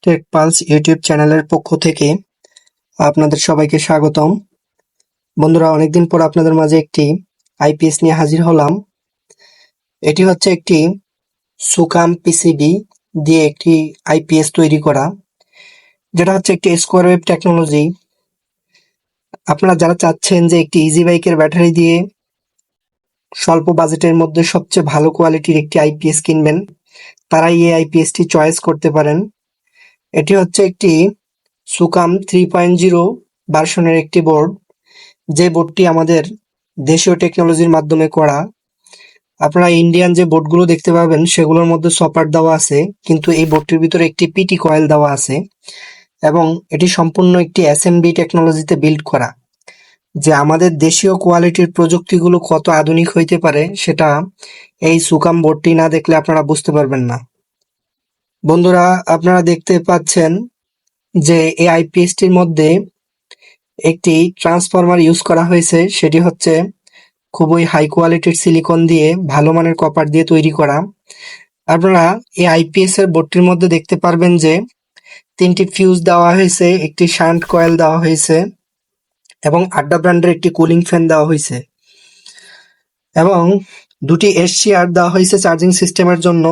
Take pulse YouTube চ্যানেলের পক্ষ থেকে আপনাদের সবাইকে স্বাগতম। বন্ধুরা, অনেকদিন পর আপনাদের মাঝে একটি আইপিএস নিয়ে হাজির হলাম। এটি হচ্ছে একটি সুকাম পিসিবি দিয়ে একটি আইপিএস তৈরি করা, যেটা হচ্ছে একটি স্কোয়ার ওয়েভ টেকনোলজি। আপনারা যারা চাচ্ছেন যে একটি ইজি বাইকের ব্যাটারি দিয়ে স্বল্প বাজেটের মধ্যে সবচেয়ে ভালো কোয়ালিটির একটি আইপিএস কিনবেন, তারাই এই আইপিএসটি চয়েস করতে পারেন। এটি হচ্ছে একটি সুকাম 3.0 ভার্সনের একটি বোর্ড, যে বোর্ডটি আমাদের দেশীয় টেকনোলজির মাধ্যমে করা। আপনারা ইন্ডিয়ান যে বোর্ডগুলো দেখতে পাবেন সেগুলোর মধ্যে সপার দেওয়া আছে, কিন্তু এই বোর্ডটির ভিতরে একটি পিটি কয়েল দেওয়া আছে এবং এটি সম্পূর্ণ একটি এসএমডি টেকনোলজিতে বিল্ড করা। যে আমাদের দেশীয় কোয়ালিটির প্রযুক্তিগুলো কত আধুনিক হইতে পারে সেটা এই সুকাম বোর্ডটি না দেখলে আপনারা বুঝতে পারবেন না। বন্ধুরা, আপনারা দেখতে পাচ্ছেন যে এই আইপিএসটির মধ্যে একটি ট্রান্সফরমার ইউজ করা হয়েছে, সেটি হচ্ছে খুবই হাই কোয়ালিটির সিলিকন দিয়ে ভালো মানের কপার দিয়ে তৈরি করা। আপনারা এই আইপিএস এর বোর্ডটির মধ্যে দেখতে পারবেন যে 3টি ফিউজ দেওয়া হয়েছে, একটি শান্ট কয়েল দেওয়া হয়েছে এবং আড্ডা ব্র্যান্ডের একটি কুলিং ফ্যান দেওয়া হয়েছে এবং 2টি এসসিআর দেওয়া হয়েছে চার্জিং সিস্টেমের জন্য।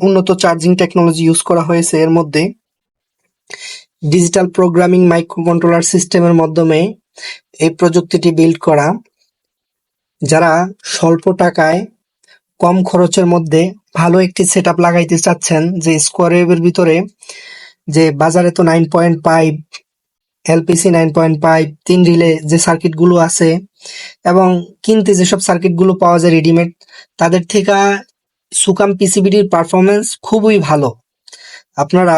উন্নত চার্জিং টেকনোলজি ইউজ করা হয়েছে এর মধ্যে। ডিজিটাল প্রোগ্রামিং মাইক্রো কন্ট্রোলার সিস্টেমের মাধ্যমে এই প্রযুক্তিটি বিল্ড করা। যারা স্বল্প টাকায় কম খরচের মধ্যে ভালো একটি সেটআপ লাগাইতে চাচ্ছেন, যে স্কোয়ার ওয়েভের ভিতরে যে বাজারে তো 9.5 এলপিসি 9.5 3 রিলে যে সার্কিটগুলো আছে এবং কিনতে যেসব সার্কিটগুলো পাওয়া যায় রেডিমেড, তাদের থেকে সুকাম পিসিবিডির পারফরমেন্স খুবই ভালো। আপনারা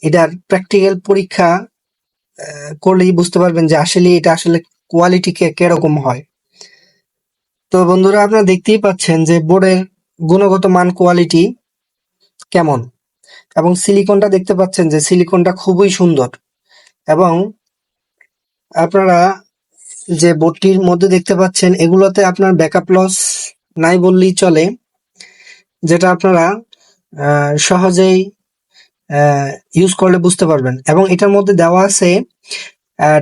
এটার প্র্যাকটিক্যাল পরীক্ষা করলেই বুঝতে পারবেন যে আসলে এটা আসলে কোয়ালিটি কিরকম হয়। তো বন্ধুরা, আপনারা দেখতেই পাচ্ছেন যে বোর্ডের গুণগত মান কোয়ালিটি কেমন, এবং সিলিকনটা দেখতে পাচ্ছেন যে সিলিকনটা খুবই সুন্দর। এবং আপনারা যে বোর্ডটির মধ্যে দেখতে পাচ্ছেন এগুলোতে আপনার ব্যাকআপ লস নাই বললেই চলে, যেটা আপনারা সহজেই ইউজ করলে বুঝতে পারবেন। এবং এটার মধ্যে দেওয়া আছে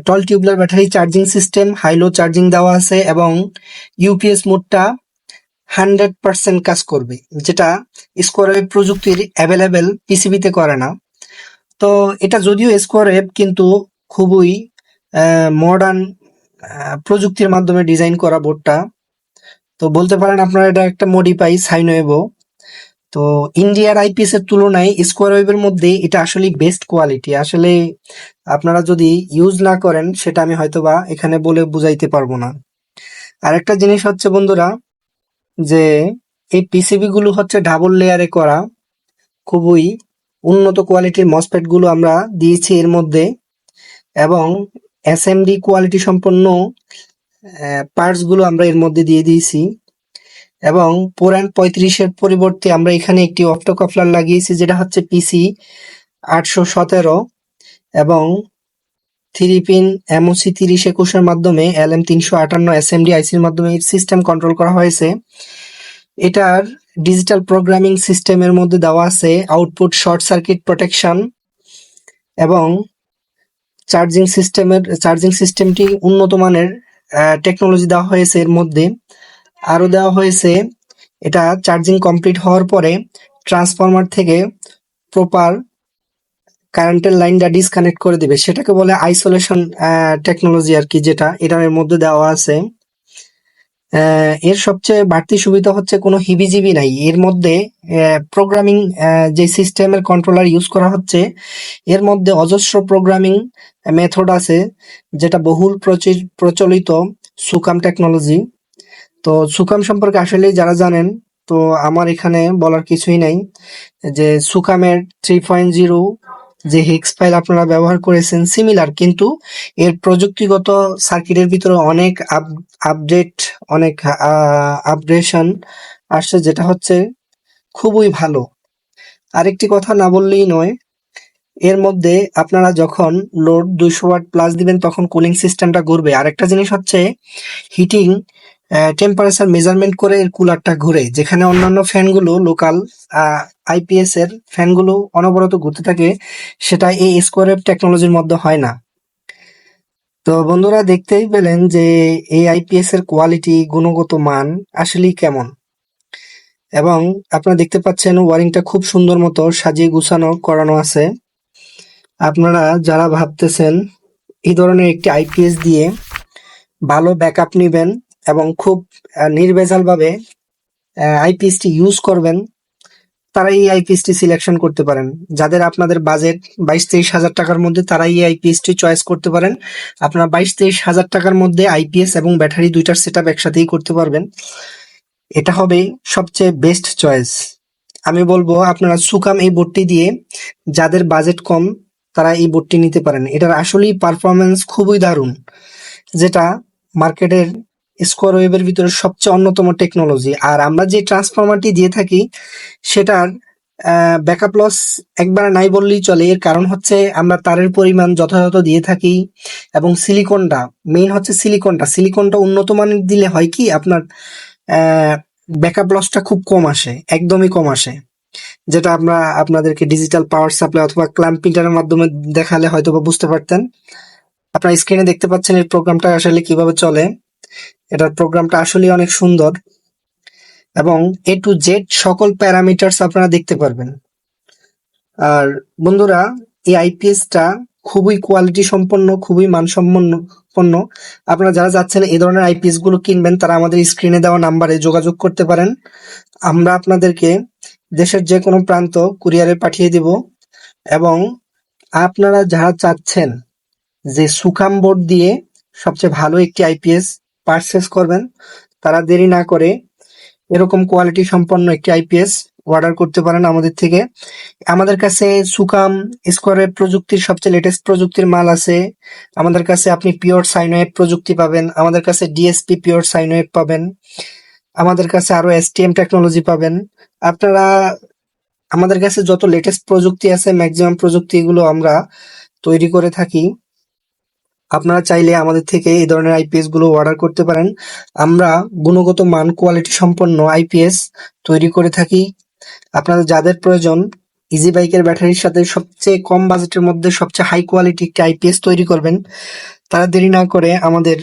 12 tubular battery charging system, হাইলো charging দেওয়া আছে এবং ইউপিএস মোডটা 100% কাজ করবে, যেটা স্কোয়ার ওয়েভ প্রযুক্তির অ্যাভেলেবেল পিসিবিতে করে না। তো এটা যদিও স্কোয়ার ওয়েভ, কিন্তু খুবই মডার্ন প্রযুক্তির মাধ্যমে ডিজাইন করা বোর্ডটা। তো বলতে পারেন আপনারা এটা একটা মডিফাই সাইন ওয়েভও। তো ইন্ডিয়ার আইপিএস এর তুলনায় স্কোয়ার ওয়েভের মধ্যে এটা আসলে বেস্ট কোয়ালিটি। আসলে আপনারা যদি ইউজ না করেন সেটা আমি হয়তোবা এখানে বলে বুঝাইতে পারবো না। আরেকটা জিনিস হচ্ছে বন্ধুরা, যে এই পিসিবি গুলো হচ্ছে ডাবল লেয়ারে করা, খুবই উন্নত কোয়ালিটির মসফেট গুলো আমরা দিয়েছি এর মধ্যে এবং এসএমডি কোয়ালিটি সম্পন্ন পার্টস গুলো আমরা এর মধ্যে দিয়ে দিয়েছি। এবং 435 এর পরিবর্তে আমরা এখানে একটি অপ্টো কাপলার লাগিয়েছি, যেটা হচ্ছে পিসি 817 এবং 3 পিন এমওসি 3021 এর মাধ্যমে LM 358 এসএমডি আইসির মাধ্যমে সিস্টেম কন্ট্রোল করা হয়েছে। এটার ডিজিটাল প্রোগ্রামিং সিস্টেমের মধ্যে দেওয়া আছে আউটপুট শর্ট সার্কিট প্রোটেকশন এবং চার্জিং সিস্টেমটি উন্নত মানের টেকনোলজি দেওয়া হয়েছে এর মধ্যে। আরো দেওয়া হয়েছে এটা চার্জিং কমপ্লিট হওয়ার পরে ট্রান্সফরমার থেকে প্রপার কারেন্টের লাইনটা ডিসকানেক্ট করে দিবে, সেটাকে বলে আইসোলেশন টেকনোলজি আর কি, যেটা এটার মধ্যে দেওয়া আছে। এর সবচেয়ে বাড়তি সুবিধা হচ্ছে কোনো হিবিজিবি নাই এর মধ্যে। প্রোগ্রামিং যে সিস্টেমের কন্ট্রোলার ইউজ করা হচ্ছে এর মধ্যে অজস্র প্রোগ্রামিং মেথড আছে, যেটা বহুল প্রচলিত সুকাম টেকনোলজি। তো সুকাম সম্পর্কে আসলে যারা জানেন, তো আমার এখানে বলার কিছুই নাই। যে সুকামের 3.0 যে হেক্স ফাইল আপনারা ব্যবহার করেছেন সিমিলার, কিন্তু এর প্রযুক্তিগত সার্কিটের ভিতরে অনেক আপডেট, অনেক আপগ্রেডেশন আসছে, যেটা হচ্ছে খুবই ভালো। আরেকটি কথা না বললেই নয়, এর মধ্যে আপনারা যখন লোড 200 ওয়াট প্লাস দিবেন তখন কুলিং সিস্টেমটা ঘুরবে। আরেকটা জিনিস হচ্ছে হিটিং টেম্পারেচার মেজারমেন্ট করে এর কুলারটা ঘুরে, যেখানে অন্যান্য ফ্যানগুলো লোকাল আইপিএস এর ফ্যানগুলো অনবরত ঘুরতে থাকে, সেটা এই স্কোয়ারওয়েভ টেকনোলজির মধ্যে হয় না। তো বন্ধুরা, দেখতেই পেলেন যে এই আইপিএস এর কোয়ালিটি, গুণগত মান আসলেই কেমন। এবং আপনারা দেখতে পাচ্ছেন ওয়ারিংটা খুব সুন্দর মতো সাজিয়ে গুছানো করানো আছে। আপনারা যারা ভাবতেছেন এই ধরনের একটি আইপিএস দিয়ে ভালো ব্যাকআপ নেবেন এবং খুব নির্ভেজালভাবে আইপিএসটি ইউজ করবেন, তারা এই আইপিএসটি সিলেকশন করতে পারেন। যাদের আপনাদের বাজেট 22-23 হাজার টাকার মধ্যে, তারা এই আইপিএসটি চয়েস করতে পারেন। আপনারা 22-23 হাজার টাকার মধ্যে আইপিএস এবং ব্যাটারি দুইটার সেট আপ একসাথেই করতে পারবেন। এটা হবে সবচেয়ে বেস্ট চয়েস। আমি বলবো আপনারা সুকাম এই বোর্ডটি দিয়ে, যাদের বাজেট কম তারা এই বোর্ডটি নিতে পারেন। এটার আসলেই পারফরমেন্স খুবই দারুণ, যেটা মার্কেটের স্কোয়ার ওয়েভের ভিতরে সবচেয়ে অন্যতম টেকনোলজি। আর আমরা যে ট্রান্সফরমারটি দিয়ে থাকি সেটার ব্যাকআপ লস একবারে নাই বললেই চলে। এর কারণ হচ্ছে আমরা তারের পরিমাণ যথাযথ দিয়ে থাকি, এবং সিলিকনটা মেইন হচ্ছে সিলিকনটা উন্নত মানের দিলে হয় কি আপনার ব্যাকআপ লসটা খুব কম আসে, একদমই কম আসে। যেটা আমরা আপনাদেরকে ডিজিটাল পাওয়ার সাপ্লাই অথবা ক্ল্যাম্প প্রিন্টারের মাধ্যমে দেখালে হয়তো বা বুঝতে পারতেন। আপনার স্ক্রিনে দেখতে পাচ্ছেন এই প্রোগ্রামটা আসলে কিভাবে চলে। এটার প্রোগ্রামটা আসলে অনেক সুন্দর, এবং এ টু জেড সকল প্যারামিটারস আপনারা দেখতে পারবেন। আর বন্ধুরা, এই আইপিএসটা খুবই কোয়ালিটি সম্পন্ন, খুবই মানসম্পন্ন। আপনারা যারা যাচ্ছেন এই ধরনের আইপিএস গুলো কিনবেন, তারা আমাদের স্ক্রিনে দেওয়া নাম্বারে যোগাযোগ করতে পারেন। আমরা আপনাদেরকে দেশের যে কোনো প্রান্ত কুরিয়ারে পাঠিয়ে দিব। এবং আপনারা যারা চাচ্ছেন যে সুকাম বোর্ড দিয়ে সবচেয়ে ভালো একটি আইপিএস পারচেস করবেন, তারা দেরি না করে এরকম কোয়ালিটি সম্পন্ন একটি আইপিএস অর্ডার করতে পারেন আমাদের থেকে। আমাদের কাছে সুকাম স্কোয়ারওয়েভ প্রযুক্তির সবচেয়ে লেটেস্ট প্রযুক্তির মাল আছে। আমাদের কাছে আপনি পিওর সাইন ওয়েভ প্রযুক্তি পাবেন, আমাদের কাছে ডিএসপি পিওর সাইন ওয়েভ পাবেন, আমাদের কাছে আরো এসটিএম টেকনোলজি পাবেন। আপনারা আমাদের কাছে যত লেটেস্ট প্রযুক্তি আছে, ম্যাক্সিমাম প্রযুক্তিগুলো আমরা তৈরি করে থাকি। আপনারা চাইলে আমাদের থেকে এই ধরনের আইপিএস গুলো অর্ডার করতে পারেন। আমরা গুণগত মান, কোয়ালিটি সম্পন্ন আইপিএস তৈরি করে থাকি। আপনাদের যাদের প্রয়োজন ইজি বাইকের ব্যাটারির সাথে সবচেয়ে কম বাজেটের মধ্যে সবচেয়ে হাই কোয়ালিটি একটি আইপিএস তৈরি করবেন, তারা দেরি না করে আমাদের